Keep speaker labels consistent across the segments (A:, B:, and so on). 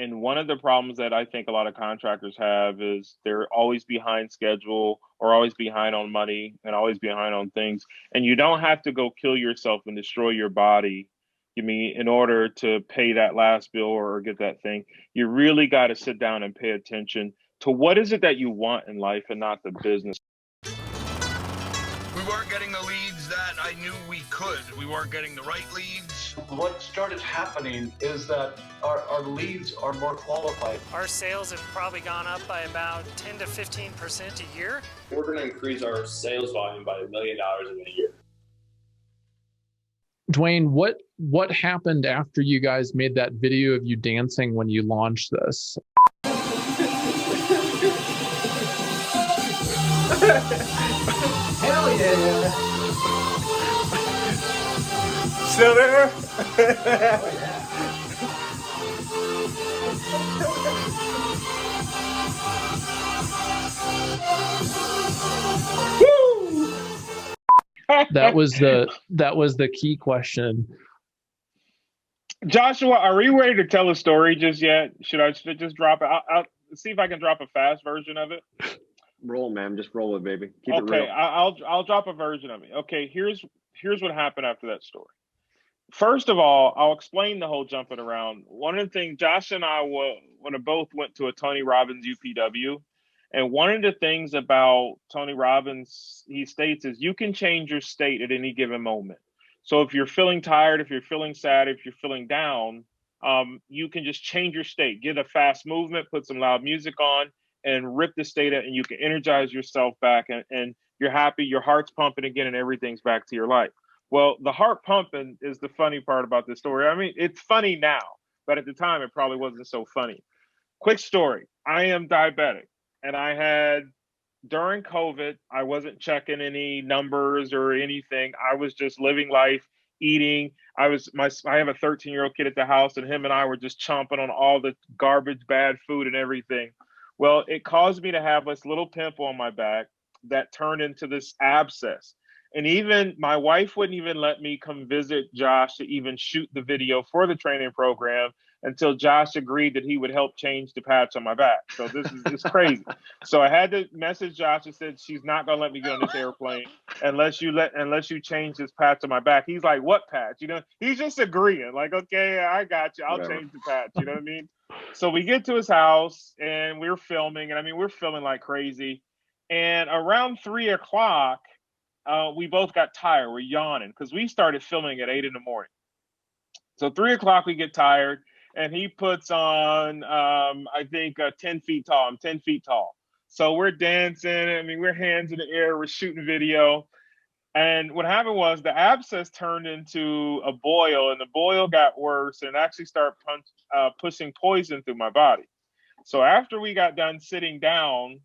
A: And one of the problems that I think a lot of contractors have is they're always behind schedule or always behind on money and always behind on things. And you don't have to go kill yourself and destroy your body, you mean, in order to pay that last bill or get that thing. You really got to sit down and pay attention to what is it that you want in life and not the business.
B: We weren't getting the leads that I knew we could. We weren't getting the right leads.
C: What started happening is that our leads are more qualified.
D: Our sales have probably gone up by about 10 to 15% a year.
E: We're going to increase our sales volume by $1 million in a year.
F: Duane, what happened after you guys made that video of you dancing when you launched this?
G: Hell yeah! Still there?
F: That was the key question.
A: Joshua, are we ready to tell a story just yet? Should I just drop it? I'll see if I can drop a fast version of it.
H: Roll, man. Just roll it, baby. Keep it
A: Okay,
H: real.
A: I'll drop a version of it. Okay, here's what happened after that story. First of all, I'll explain the whole jumping around. One of the things, Josh and I both went to a Tony Robbins UPW, and one of the things about Tony Robbins, he states, is you can change your state at any given moment. So if you're feeling tired, if you're feeling sad, if you're feeling down, you can just change your state. Get a fast movement, put some loud music on, and rip the state out, and you can energize yourself back, and you're happy, your heart's pumping again, and everything's back to your life. Well, the heart pumping is the funny part about this story. I mean, it's funny now, but at the time, it probably wasn't so funny. Quick story. I am diabetic, and I had, during COVID, I wasn't checking any numbers or anything. I was just living life, eating. I have a 13-year-old kid at the house, and him and I were just chomping on all the garbage, bad food and everything. Well, it caused me to have this little pimple on my back that turned into this abscess. And even my wife wouldn't even let me come visit Josh to even shoot the video for the training program until Josh agreed that he would help change the patch on my back. So this is crazy. So I had to message Josh and said, she's not gonna let me get on this airplane unless you change this patch on my back. He's like, what patch? You know, he's just agreeing, like, okay, I got you. I'll change the patch. You know what I mean? So we get to his house and we're filming, and I mean, we're filming like crazy. And around 3 o'clock, we both got tired. We're yawning because we started filming at 8 in the morning. So 3 o'clock, we get tired, and he puts on, I think, 10 feet tall. I'm 10 feet tall. So we're dancing. I mean, we're hands in the air. We're shooting video. And what happened was the abscess turned into a boil, and the boil got worse and actually started pushing poison through my body. So after we got done sitting down,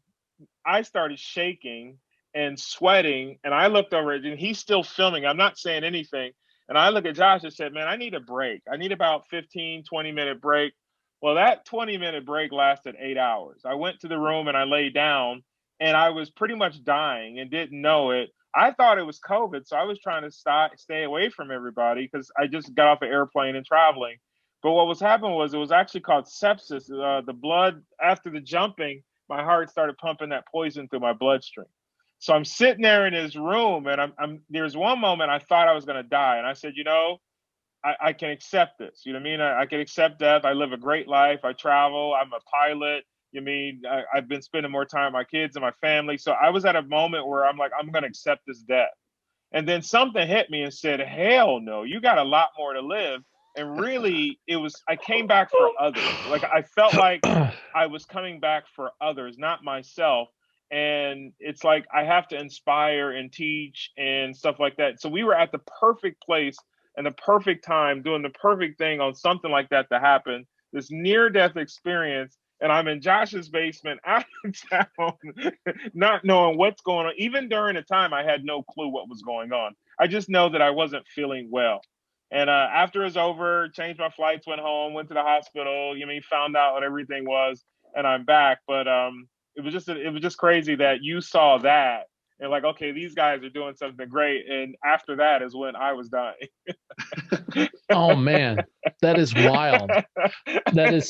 A: I started shaking and sweating, and I looked over at him, and he's still filming. I'm not saying anything. And I look at Josh and said, man, I need a break. I need about 15, 20-minute break. Well, that 20-minute break lasted 8 hours. I went to the room and I lay down, and I was pretty much dying and didn't know it. I thought it was COVID, so I was trying to stay away from everybody because I just got off an airplane and traveling. But what was happening was it was actually called sepsis. The blood, after the jumping, my heart started pumping that poison through my bloodstream. So I'm sitting there in his room, and there's one moment I thought I was going to die. And I said, you know, I can accept this. You know what I mean? I can accept death. I live a great life. I travel. I'm a pilot. You mean, I've been spending more time with my kids and my family. So I was at a moment where I'm like, I'm going to accept this death. And then something hit me and said, hell no, you got a lot more to live. And really, I came back for others. Like, I felt like I was coming back for others, not myself. And it's like, I have to inspire and teach and stuff like that. So we were at the perfect place and the perfect time doing the perfect thing on something like that to happen, this near-death experience. And I'm in Josh's basement out of town, not knowing what's going on. Even during the time, I had no clue what was going on. I just know that I wasn't feeling well. And after it was over, changed my flights, went home, went to the hospital, found out what everything was, and I'm back. But it was just crazy that you saw that and like, okay, these guys are doing something great. And after that is when I was dying.
F: Oh man, that is wild. That is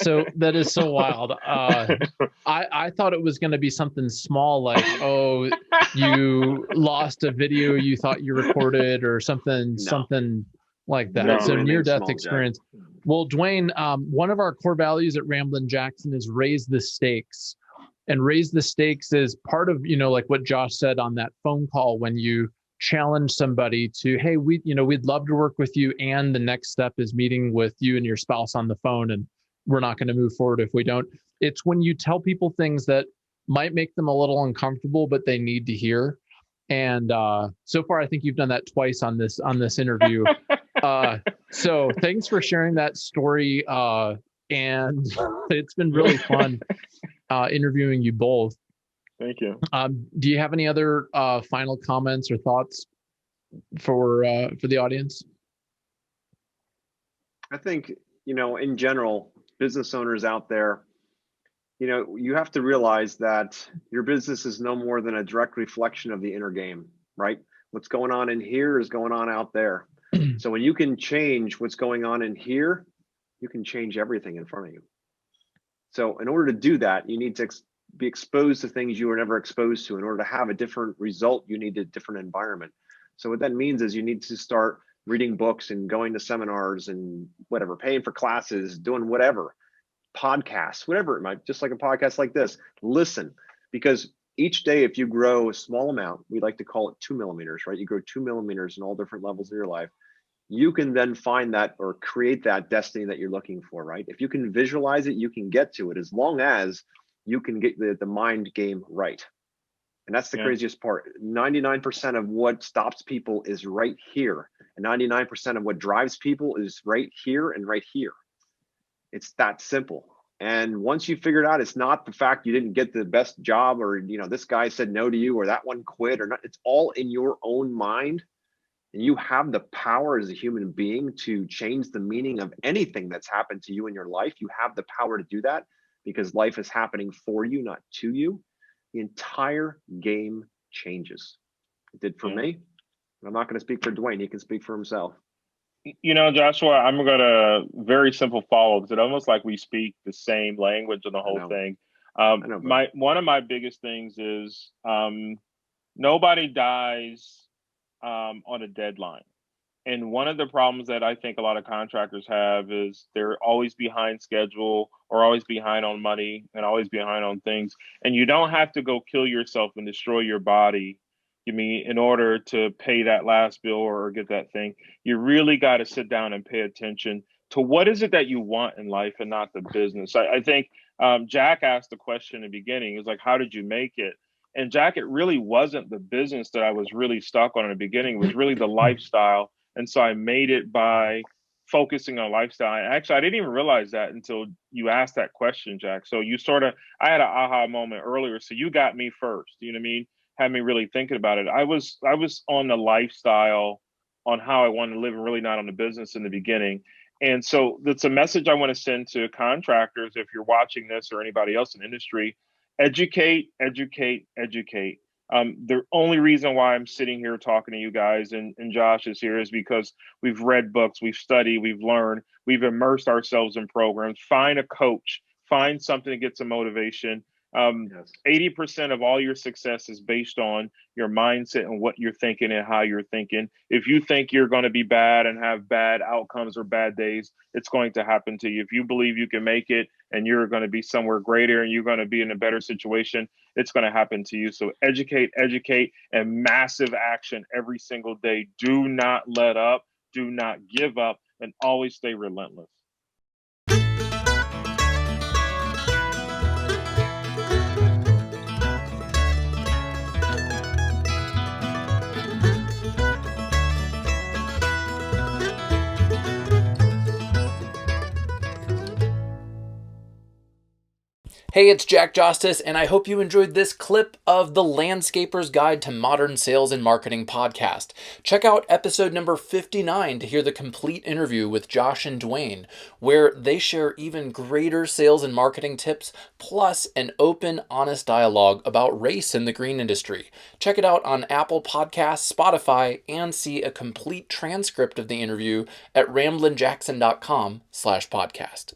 F: so wild. I thought it was going to be something small, like, oh, you lost a video you thought you recorded or something, something like that.
A: No.
F: So near-death
H: Small,
F: experience. Well, Duane, one of our core values at Ramblin' Jackson is raise the stakes. And raise the stakes is part of, like what Josh said on that phone call when you challenge somebody to, hey, we'd love to work with you. And the next step is meeting with you and your spouse on the phone. And we're not going to move forward if we don't. It's when you tell people things that might make them a little uncomfortable, but they need to hear. And so far, I think you've done that twice on this interview. So thanks for sharing that story. And it's been really fun interviewing you both.
A: Thank you.
F: Do you have any other final comments or thoughts for the audience?
H: I think, in general, business owners out there, you have to realize that your business is no more than a direct reflection of the inner game, right? What's going on in here is going on out there. So when you can change what's going on in here, you can change everything in front of you. So in order to do that, you need to be exposed to things you were never exposed to. In order to have a different result, you need a different environment. So what that means is you need to start reading books and going to seminars and whatever, paying for classes, doing whatever, podcasts, whatever it might, just like a podcast like this. Listen, because each day, if you grow a small amount, we like to call it 2 millimeters, right? You grow 2 millimeters in all different levels of your life. You can then find that or create that destiny that you're looking for, right? If you can visualize it, you can get to it as long as you can get the mind game right. And that's the craziest part. 99% of what stops people is right here. And 99% of what drives people is right here and right here. It's that simple. And once you figure it out, it's not the fact you didn't get the best job or, this guy said no to you or that one quit or not. It's all in your own mind. And you have the power as a human being to change the meaning of anything that's happened to you in your life. You have the power to do that because life is happening for you, not to you. The entire game changes. It did for me. I'm not going to speak for Duane. He can speak for himself.
A: Joshua, I'm going to very simple follow-ups. It's almost like we speak the same language in the whole thing. One of my biggest things is nobody dies on a deadline. And one of the problems that I think a lot of contractors have is they're always behind schedule or always behind on money and always behind on things. And you don't have to go kill yourself and destroy your body, in order to pay that last bill or get that thing. You really got to sit down and pay attention to what is it that you want in life and not the business. I think Jack asked the question in the beginning, is like, how did you make it? And Jack, it really wasn't the business that I was really stuck on in the beginning. It was really the lifestyle. And so I made it by focusing on lifestyle. And actually, I didn't even realize that until you asked that question, Jack. So I had an aha moment earlier. So you got me first, had me really thinking about it. I was on the lifestyle on how I wanted to live and really not on the business in the beginning. And so that's a message I want to send to contractors. If you're watching this or anybody else in the industry, educate, educate, educate. The only reason why I'm sitting here talking to you guys and Josh is here is because we've read books, we've studied, we've learned, we've immersed ourselves in programs. Find a coach, find something to get some motivation. 80% of all your success is based on your mindset and what you're thinking and how you're thinking. If you think you're going to be bad and have bad outcomes or bad days, it's going to happen to you. If you believe you can make it and you're going to be somewhere greater and you're going to be in a better situation, it's going to happen to you. So educate, and massive action every single day. Do not let up, do not give up, and always stay relentless.
I: Hey, it's Jack Jostes, and I hope you enjoyed this clip of the Landscaper's Guide to Modern Sales and Marketing podcast. Check out episode number 59 to hear the complete interview with Josh and Duane, where they share even greater sales and marketing tips, plus an open, honest dialogue about race in the green industry. Check it out on Apple Podcasts, Spotify, and see a complete transcript of the interview at ramblinjackson.com/podcast.